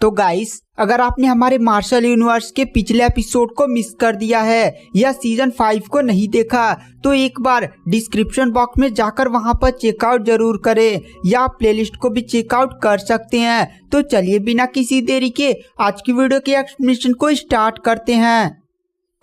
तो गाइस, अगर आपने हमारे मार्शल यूनिवर्स के पिछले एपिसोड को मिस कर दिया है या सीजन 5 को नहीं देखा तो एक बार डिस्क्रिप्शन बॉक्स में जाकर वहां पर चेकआउट जरूर करें या आप प्लेलिस्ट को भी चेकआउट कर सकते हैं। तो चलिए बिना किसी देरी के आज की वीडियो के एक्सप्लेनेशन को स्टार्ट करते हैं।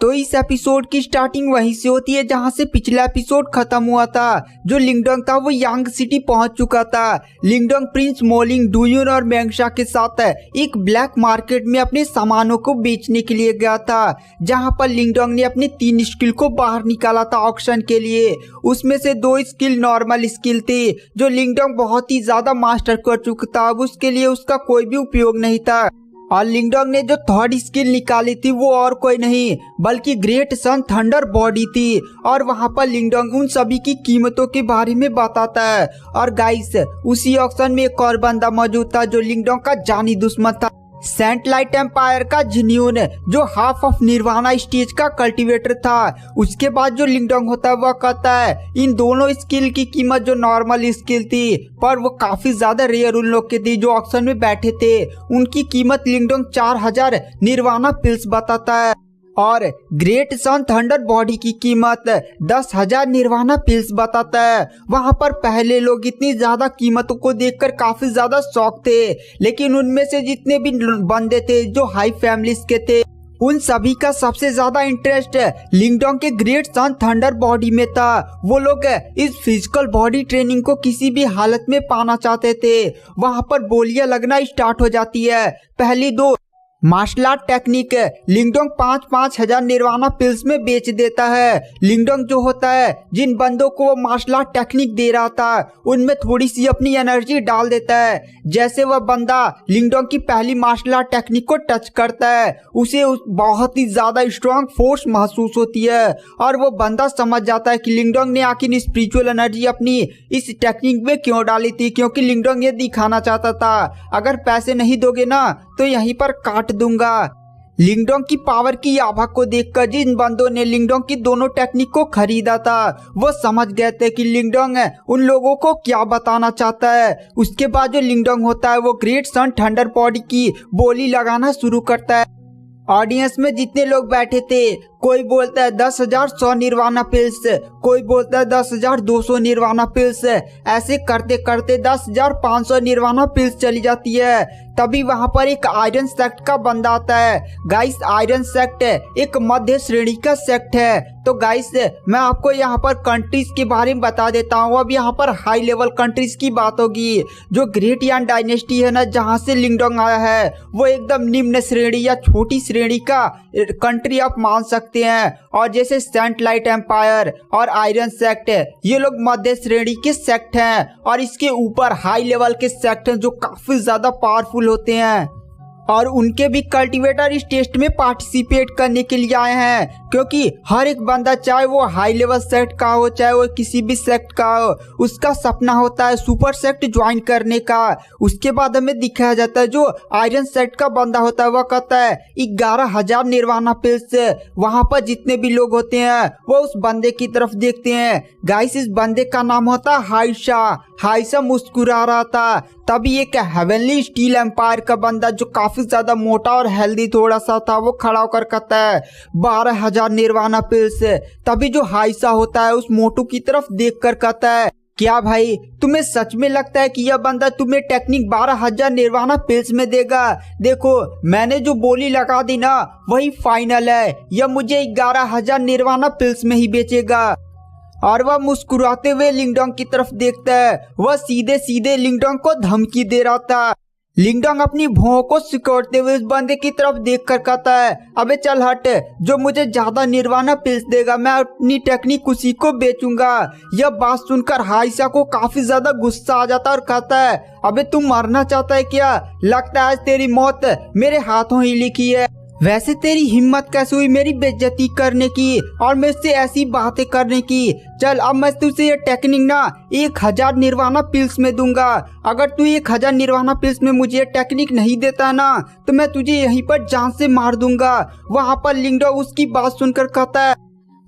तो इस एपिसोड की स्टार्टिंग वहीं से होती है जहां से पिछला एपिसोड खत्म हुआ था। जो लिंगडोंग था वो यांग सिटी पहुंच चुका था। लिंगडोंग प्रिंस मोलिंग, डुयून और मेंगशा के साथ एक ब्लैक मार्केट में अपने सामानों को बेचने के लिए गया था, जहां पर लिंगडोंग ने अपने 3 स्किल को बाहर निकाला था ऑक्शन के लिए। उसमें से 2 स्किल नॉर्मल स्किल थी जो लिंगडोंग बहुत ही ज्यादा मास्टर कर चुका था। अब उसके लिए उसका कोई भी उपयोग नहीं था। और लिंगडोंग ने जो 3rd स्किल निकाली थी वो और कोई नहीं बल्कि ग्रेट सन थंडर बॉडी थी। और वहां पर लिंगडोंग उन सभी की कीमतों के बारे में बताता है। और गाइस, उसी ऑक्शन में एक और बंदा मौजूद था जो लिंगडोंग का जानी दुश्मन था, सेंट लाइट एम्पायर का जिन्यून, जो हाफ ऑफ निर्वाणा स्टेज का कल्टीवेटर था। उसके बाद जो लिंगडोंग होता है वह कहता है इन दोनों स्किल की कीमत जो नॉर्मल स्किल थी पर वो काफी ज्यादा रेयर उन लोग की थी जो ऑक्शन में बैठे थे, उनकी कीमत लिंगडोंग 4000 निर्वाणा पिल्स बताता है। और ग्रेट सन थंडर बॉडी की कीमत 10,000 निर्वाणा पिल्स बताता है। वहां पर पहले लोग इतनी ज्यादा कीमतों को देखकर काफी ज्यादा शौक थे, लेकिन उनमें से जितने भी बंदे थे जो हाई फैमिलीज के थे उन सभी का सबसे ज्यादा इंटरेस्ट लिंगडोंग के ग्रेट सन थंडर बॉडी में था। वो लोग इस फिजिकल बॉडी ट्रेनिंग को किसी भी हालत में पाना चाहते थे। वहां पर बोलियां लगना स्टार्ट हो जाती है। पहली 2 मार्शल आर्ट टेक्निक लिंगडोंग 5-5 हजार निर्वाणा पिल्स में बेच देता है। लिंगडोंग जो होता है जिन बंदों को वो मार्शल आर्ट टेक्निक दे रहा था उनमें थोड़ी सी अपनी एनर्जी डाल देता है। जैसे वह बंदा लिंगडोंग की पहली मार्शल आर्ट टेक्निक को टच करता है उसे बहुत ही ज्यादा स्ट्रॉन्ग फोर्स महसूस होती है और वो बंदा समझ जाता है कि लिंगडोंग ने आखिर स्पिरिचुअल एनर्जी अपनी इस टेक्निक में क्यों डाली थी, क्योंकि लिंगडोंग ये दिखाना चाहता था अगर पैसे नहीं दोगे ना तो यहीं पर काट दूंगा। लिंगडोंग की पावर की आभा को देखकर जिन बंदों ने लिंगडोंग की दोनों टेक्निक को खरीदा था वो समझ गए थे कि लिंगडोंग उन लोगों को क्या बताना चाहता है। उसके बाद जो लिंगडोंग होता है वो ग्रेट सन थंडर बॉडी की बोली लगाना शुरू करता है। ऑडियंस में जितने लोग बैठे थे कोई बोलता है 10,100 निर्वाणा पिल्स, कोई बोलता है 10,200 निर्वाणा पिल्स। ऐसे करते करते 10,500 निर्वाणा पिल्स चली जाती है। तभी वहां पर एक आयरन सेक्ट का बंदा आता है। गाइस, आयरन सेक्ट एक मध्य श्रेणी का सेक्ट है। तो गाइस, मैं आपको यहाँ पर कंट्रीज के बारे में बता देता हूँ। अब यहाँ पर हाई लेवल कंट्रीज की बात होगी। जो ग्रेट यान डायनेस्टी है ना, जहाँ से लिंगडोंग आया है, वो एकदम निम्न श्रेणी या छोटी श्रेणी का कंट्री आप मान सकते हैं। और जैसे सेंट लाइट एम्पायर और आयरन सेक्ट ये लोग मध्य श्रेणी के सेक्ट हैं। और इसके ऊपर हाई लेवल के सेक्ट हैं जो काफी ज्यादा पावरफुल होते हैं और उनके भी कल्टीवेटर इस टेस्ट में पार्टिसिपेट करने के लिए आए हैं, क्योंकि हर एक बंदा चाहे वो हाई लेवल सेक्ट का हो चाहे वो किसी भी सेक्ट का हो, उसका सपना होता है सुपर सेक्ट ज्वाइन करने का। उसके बाद हमें दिखाया जाता है जो आयरन सेक्ट का बंदा होता है वह कहता है 11,000 निर्वाणा पिल्स। वहां पर जितने भी लोग होते हैं वो उस बंदे की तरफ देखते हैं। गाइस, इस बंदे का नाम होता है हाइशा। हाइशा मुस्कुरा रहा था। तभी एक हेवनली स्टील एम्पायर का बंदा जो काफी ज्यादा मोटा और हेल्दी थोड़ा सा था वो खड़ा होकर कहता है 12,000 निर्वाणा पिल्स। तभी जो हाइशा होता है उस मोटू की तरफ देखकर कहता है क्या भाई, तुम्हें सच में लगता है कि यह बंदा तुम्हें टेक्निक 12,000 निर्वाणा पिल्स में देगा? देखो, मैंने जो बोली लगा दी ना वही फाइनल है। यह मुझे 11,000 निर्वाणा पिल्स में ही बेचेगा। और वह मुस्कुराते हुए लिंगडोंग की तरफ देखता है। वह सीधे सीधे लिंगडोंग को धमकी दे रहा था। लिंगडोंग अपनी भौं को सिकोड़ते हुए उस बंदे की तरफ देखकर कहता है अबे चल हट, जो मुझे ज्यादा निर्वाणा पिल्स देगा मैं अपनी टेक्निक उसी को बेचूंगा। यह बात सुनकर हाइशा को काफी ज्यादा गुस्सा आ जाता है और कहता है अबे तू मरना चाहता है क्या? लगता है आज तेरी मौत मेरे हाथों ही लिखी है। वैसे तेरी हिम्मत कैसे हुई मेरी बेइज्जती करने की और मुझसे ऐसी बातें करने की? चल, अब मैं तुझसे ये टेक्निक ना 1,000 निर्वाणा पिल्स में दूंगा। अगर तू 1,000 निर्वाणा पिल्स में मुझे ये टेक्निक नहीं देता ना तो मैं तुझे यहीं पर जान से मार दूंगा। वहां पर लिंगडोंग उसकी बात सुनकर कहता है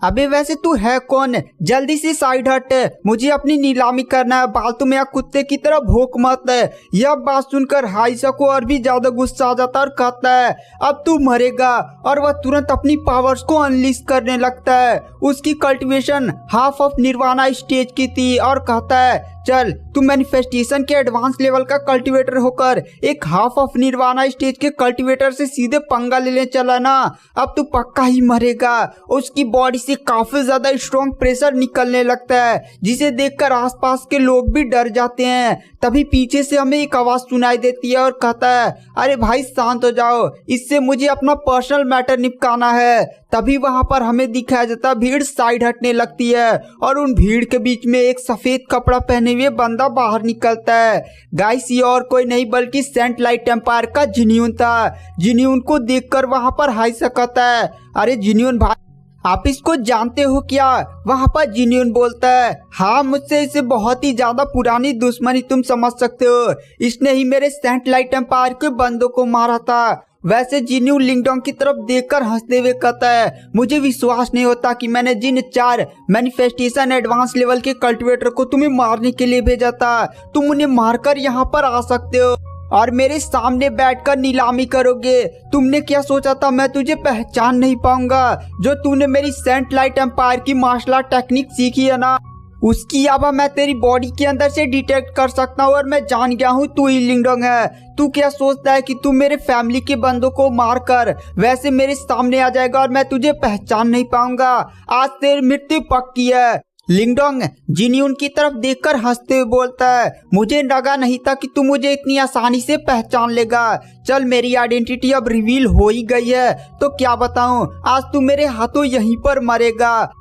अबे वैसे तू है कौन? जल्दी से साइड हट, मुझे अपनी नीलामी करना है। फालतू में कुत्ते की तरह भौंक मत। यह बात सुनकर हाइसा को और भी ज्यादा गुस्सा आ जाता है और कहता है अब तू मरेगा। और वह तुरंत अपनी पावर्स को अनलीश करने लगता है। उसकी cultivation half of nirvana stage की थी और कहता है चल तू मैनिफेस्टेशन के एडवांस लेवल का कल्टीवेटर होकर एक हाफ ऑफ निर्वाणा स्टेज के कल्टीवेटर से सीधे पंगा लेने चला ना, अब तू पक्का ही मरेगा। उसकी बॉडी से काफी ज्यादा स्ट्रॉन्ग प्रेशर निकलने लगता है जिसे देखकर आसपास के लोग भी डर जाते हैं। तभी पीछे से हमें एक आवाज सुनाई देती है और कहता है अरे भाई शांत हो जाओ, इससे मुझे अपना पर्सनल मैटर निपटाना है। तभी वहां पर हमें दिखाया जाता भीड़ साइड हटने लगती है और उन भीड़ के बीच में एक सफेद कपड़ा पहने हुए बंदा बाहर निकलता है। गाइस ये और कोई नहीं बल्कि सेंट लाइट एम्पायर का जिन्यून था। जिन्यून को देखकर वहां पर हाई सकता है अरे जिन्यून भाई आप इसको जानते हो क्या? वहां पर जिन्यून बोलता है हाँ मुझसे इसे बहुत ही ज्यादा पुरानी दुश्मनी तुम समझ सकते हो। इसने ही मेरे सेंट लाइट एम्पायर के बंदों को मारा था। वैसे जिन्यू लिंगडोंग की तरफ देखकर हंसते हुए कहता है मुझे विश्वास नहीं होता कि मैंने जिन 4 मैनिफेस्टेशन एडवांस लेवल के कल्टीवेटर को तुम्हें मारने के लिए भेजा था तुम उन्हें मारकर यहाँ पर आ सकते हो और मेरे सामने बैठकर नीलामी करोगे। तुमने क्या सोचा था मैं तुझे पहचान नहीं पाऊंगा? जो तूने मेरी सेंट लाइट एम्पायर की मार्शल आर्ट टेक्निक सीखी है ना, उसकी आभा मैं तेरी बॉडी के अंदर से डिटेक्ट कर सकता हूँ और मैं जान गया हूँ तू ही लिंगडोंग है। तू क्या सोचता है कि तू मेरे फैमिली के बंदों को मारकर वैसे मेरे सामने आ जाएगा और मैं तुझे पहचान नहीं पाऊंगा? आज तेरी मृत्यु पक्की है। लिंगडोंग जिन्यून की तरफ देखकर हंसते हुए बोलता है मुझे लगा नहीं था कि तू मुझे इतनी आसानी से पहचान लेगा। चल मेरी आइडेंटिटी अब रिवील हो ही गई है तो क्या बताऊं, आज तू मेरे हाथों यहीं पर मरेगा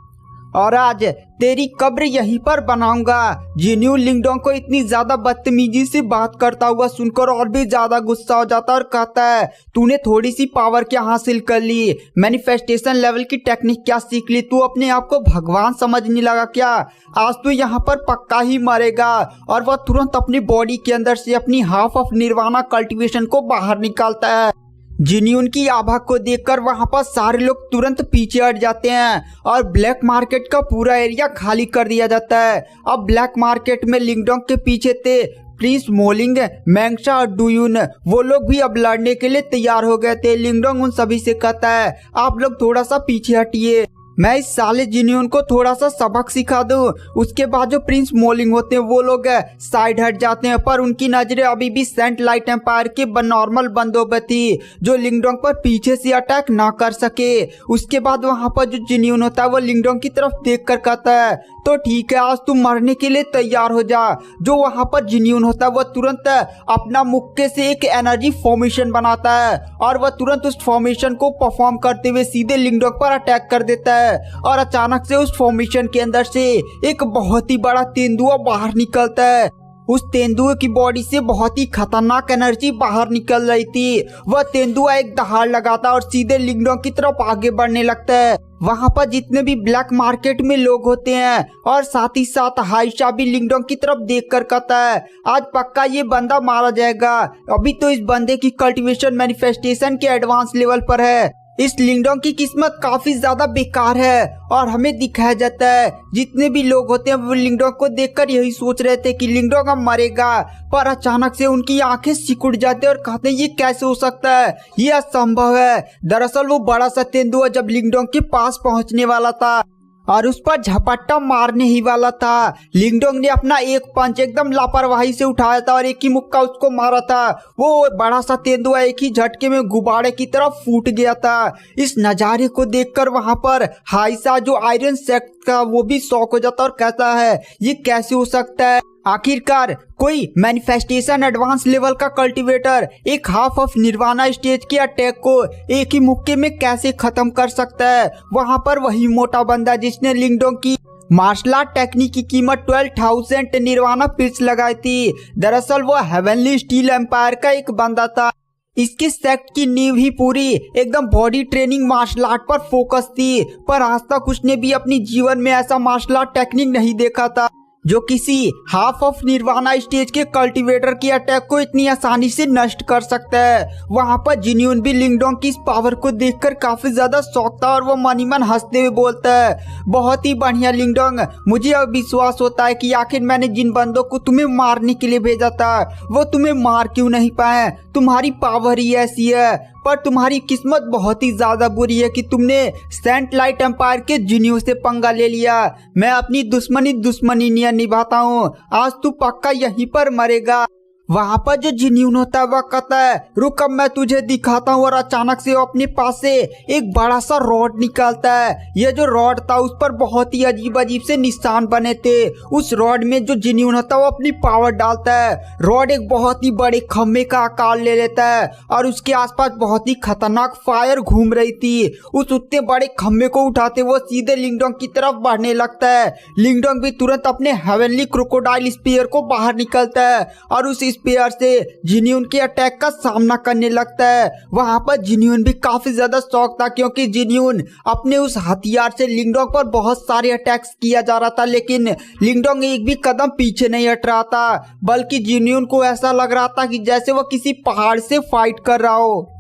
और आज तेरी कब्र यहीं पर बनाऊंगा। जिन्यू लिंगडोंग को इतनी ज्यादा बदतमीजी से बात करता हुआ सुनकर और भी ज्यादा गुस्सा हो जाता और कहता है तूने थोड़ी सी पावर क्या हासिल कर ली? मैनिफेस्टेशन लेवल की टेक्निक क्या सीख ली? तू अपने आप को भगवान समझने लगा क्या? आज तू यहाँ पर पक्का ही मरेगा। और वह तुरंत अपनी बॉडी के अंदर से अपनी हाफ ऑफ निर्वाणा कल्टीवेशन को बाहर निकालता है। जिन्यून की आभा को देखकर वहां पर सारे लोग तुरंत पीछे हट जाते हैं और ब्लैक मार्केट का पूरा एरिया खाली कर दिया जाता है। अब ब्लैक मार्केट में लिंगडोंग के पीछे थे प्रिंस मोलिंग, मैंगशा और डुयून। वो लोग भी अब लड़ने के लिए तैयार हो गए थे। लिंगडोंग उन सभी से कहता है आप लोग थोड़ा सा पीछे हटिए, मैं इस साले जिन्यून को थोड़ा सा सबक सिखा दूं। उसके बाद जो प्रिंस मोलिंग होते हैं वो लोग साइड हट जाते हैं पर उनकी नजरें अभी भी सेंट लाइट एम्पायर के नॉर्मल बंदों पर थी जो लिंगडोंग पर पीछे से अटैक ना कर सके। उसके बाद वहां पर जो जिन्यून होता है वो लिंगडोंग की तरफ देख कर कहता है तो ठीक है आज तुम मरने के लिए तैयार हो जा। जो वहां पर जिन्यून होता है वो तुरंत अपना मुक्के से एक एनर्जी फॉर्मेशन बनाता है और वह तुरंत उस फॉर्मेशन को परफॉर्म करते हुए सीधे लिंगडोंग पर अटैक कर देता है। और अचानक से उस फॉर्मेशन के अंदर से एक बहुत ही बड़ा तेंदुआ बाहर निकलता है। उस तेंदुए की बॉडी से बहुत ही खतरनाक एनर्जी बाहर निकल रही थी। वह तेंदुआ एक दहाड़ लगाता और सीधे लिंगडोंग की तरफ आगे बढ़ने लगता है। वहां पर जितने भी ब्लैक मार्केट में लोग होते हैं और साथ ही साथ हाइशा भी लिंगडोंग की तरफ देखकर कहता है आज पक्का ये बंदा मारा जाएगा। अभी तो इस बंदे की कल्टीवेशन मैनिफेस्टेशन के एडवांस लेवल पर है। इस लिंगडोंग की किस्मत काफी ज्यादा बेकार है और हमें दिखाया जाता है जितने भी लोग होते हैं वो लिंगडोंग को देखकर यही सोच रहे थे कि लिंगडोंग अब मरेगा, पर अचानक से उनकी आंखें सिकुड़ जाती है और कहते हैं ये कैसे हो सकता है, ये असंभव है। दरअसल वो बड़ा सा तेंदुआ जब लिंगडोंग के पास पहुंचने वाला था और उस पर झपट्टा मारने ही वाला था, लिंगडोंग ने अपना एक पंच एकदम लापरवाही से उठाया था और एक ही मुक्का उसको मारा था। वो बड़ा सा तेंदुआ एक ही झटके में गुब्बारे की तरफ फूट गया था। इस नजारे को देखकर वहां पर हाइसा जो आयरन सेक्ट का वो भी शॉक हो जाता और कहता है ये कैसे हो सकता है? आखिरकार कोई मैनिफेस्टेशन एडवांस लेवल का कल्टीवेटर एक हाफ ऑफ निर्वाणा स्टेज के अटैक को एक ही मुक्के में कैसे खत्म कर सकता है? वहां पर वही मोटा बंदा जिसने लिंगडोंग की मार्शल आर्ट टेक्निक की कीमत 12,000 निर्वाणा पिल्स लगाई थी। दरअसल वो हेवनली स्टील एम्पायर का एक बंदा था। इसके सेक्ट की नींव ही पूरी एकदम बॉडी ट्रेनिंग मार्शल आर्ट पर फोकस थी, पर आज तक उसने भी अपनी जीवन में ऐसा मार्शल आर्ट टेक्निक नहीं देखा था। जो किसी हाफ ऑफ निर्वाणा स्टेज के कल्टीवेटर की अटैक को इतनी आसानी से नष्ट कर सकता है। वहां पर जिन्यून भी लिंगडोंग की इस पावर को देखकर काफी ज्यादा शौक था और वो मन ही मन हंसते हुए बोलता है, बहुत ही बढ़िया लिंगडोंग, मुझे अब विश्वास होता है कि आखिर मैंने जिन बंदों को तुम्हें मारने के लिए भेजा था वो तुम्हें मार क्यों नहीं पाए। तुम्हारी पावर ही ऐसी है, पर तुम्हारी किस्मत बहुत ही ज्यादा बुरी है कि तुमने सेंट लाइट एम्पायर के जिन्यू से पंगा ले लिया। मैं अपनी दुश्मनी नियत निभाता हूँ, आज तू पक्का यहीं पर मरेगा। वहां पर जो जिन्यून होता है वह कहता है, रुक अब मैं तुझे दिखाता हूँ, और अचानक से वो अपने पास से एक बड़ा सा रॉड निकालता है। ये जो रॉड था उस पर बहुत ही अजीब अजीब से निशान बने थे। उस रॉड में जो जिन्यून होता है वो अपनी पावर डालता है। रॉड एक बहुत ही बड़े खम्भे का आकार ले लेता है और उसके आसपास बहुत ही खतरनाक फायर घूम रही थी। उस उतने बड़े खम्भे को उठाते वो सीधे लिंगडोंग की तरफ बढ़ने लगता है। लिंगडोंग भी तुरंत अपने हेवनली क्रोकोडाइल स्पीयर को बाहर निकलता है और उस स्पीयर से जिन्यून के अटैक का सामना करने लगता है। वहां पर जिन्यून भी काफी ज्यादा शौक था, क्योंकि जिन्यून अपने उस हथियार से लिंगडोंग पर बहुत सारे अटैक्स किया जा रहा था, लेकिन लिंगडोंग एक भी कदम पीछे नहीं हट रहा था, बल्कि जिन्यून को ऐसा लग रहा था कि जैसे वो किसी पहाड़ से फाइट कर रहा हो।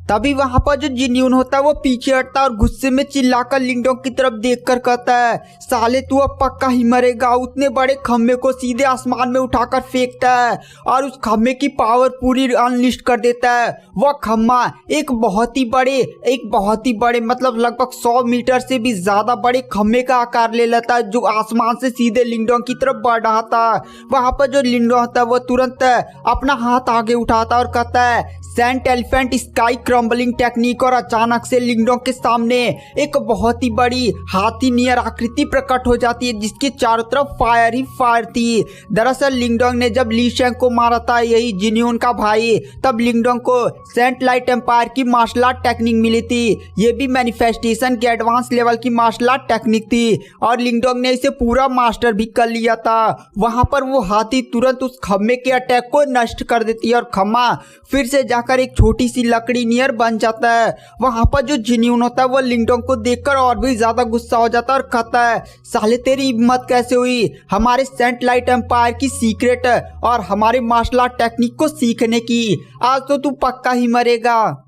तभी वहां पर जो जिन्यून होता है वो पीछे हटता है और गुस्से में चिल्लाकर लिंगडोंग की तरफ देखकर कहता है, साले तू अब पक्का ही मरेगा। उतने बड़े खम्भे को सीधे आसमान में उठाकर फेंकता है और उस खम्भे की पावर पूरी अनलिस्ट कर देता है। वह खम्भा एक बहुत ही बड़े मतलब लगभग 100 मीटर से भी ज्यादा बड़े खम्भे का आकार ले लेता है, जो आसमान से सीधे लिंगडोंग की तरफ बढ़ रहा था। वहां पर जो लिंगडोंग होता है वो तुरंत अपना हाथ आगे उठाता और कहता है, saint elephant sky crumbling technique, और अचानक से लिंगडोंग के सामने एक बहुत ही बड़ी हाथी नियर आकृति प्रकट हो जाती है, जिसके चारों तरफ फायर ही फायर थी। दरअसल लिंगडोंग ने जब ली शेंग को मारा था, यही जिन्यून का भाई, तब लिंगडोंग को सेंट लाइट एम्पायर की मार्शल आर्ट टेक्निक मिली थी। ये भी मैनिफेस्टेशन के एडवांस लेवल की मार्शल आर्ट टेक्निक थी और लिंगडोंग ने इसे पूरा मास्टर भी कर लिया था। वहां पर वो हाथी तुरंत उस खम्भे के अटैक को नष्ट कर देती है और खम्भा फिर से जाकर एक छोटी सी लकड़ी नियर बन जाता है। वहां पर जो जिन्यून होता है वो लिंगडोंग को देखकर और भी ज्यादा गुस्सा हो जाता है और कहता है, साले तेरी हिम्मत कैसे हुई हमारे सेंट लाइट एम्पायर की सीक्रेट और हमारे मार्शल आर्ट टेक्निक को सीखने की। आज तो तू पक्का ही मरेगा।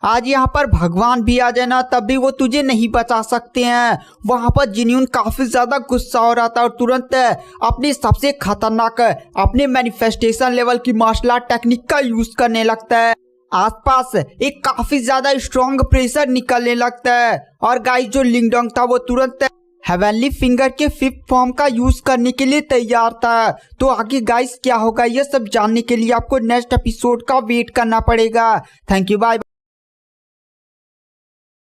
आज यहाँ पर भगवान भी आ जाए ना तब भी वो तुझे नहीं बचा सकते हैं। वहां पर जिन्यून काफी ज्यादा गुस्सा हो रहा था और तुरंत अपने सबसे खतरनाक अपने मैनिफेस्टेशन लेवल की मार्शल आर्ट टेक्निक का यूज करने लगता है। आसपास एक काफी ज्यादा स्ट्रॉन्ग प्रेशर निकलने लगता है और गाइस जो लिंगडोंग था वो तुरंत हेवनली फिंगर के 5th फॉर्म का यूज करने के लिए तैयार था। तो आगे गाइस क्या होगा ये सब जानने के लिए आपको नेक्स्ट एपिसोड का वेट करना पड़ेगा। Thank you, bye.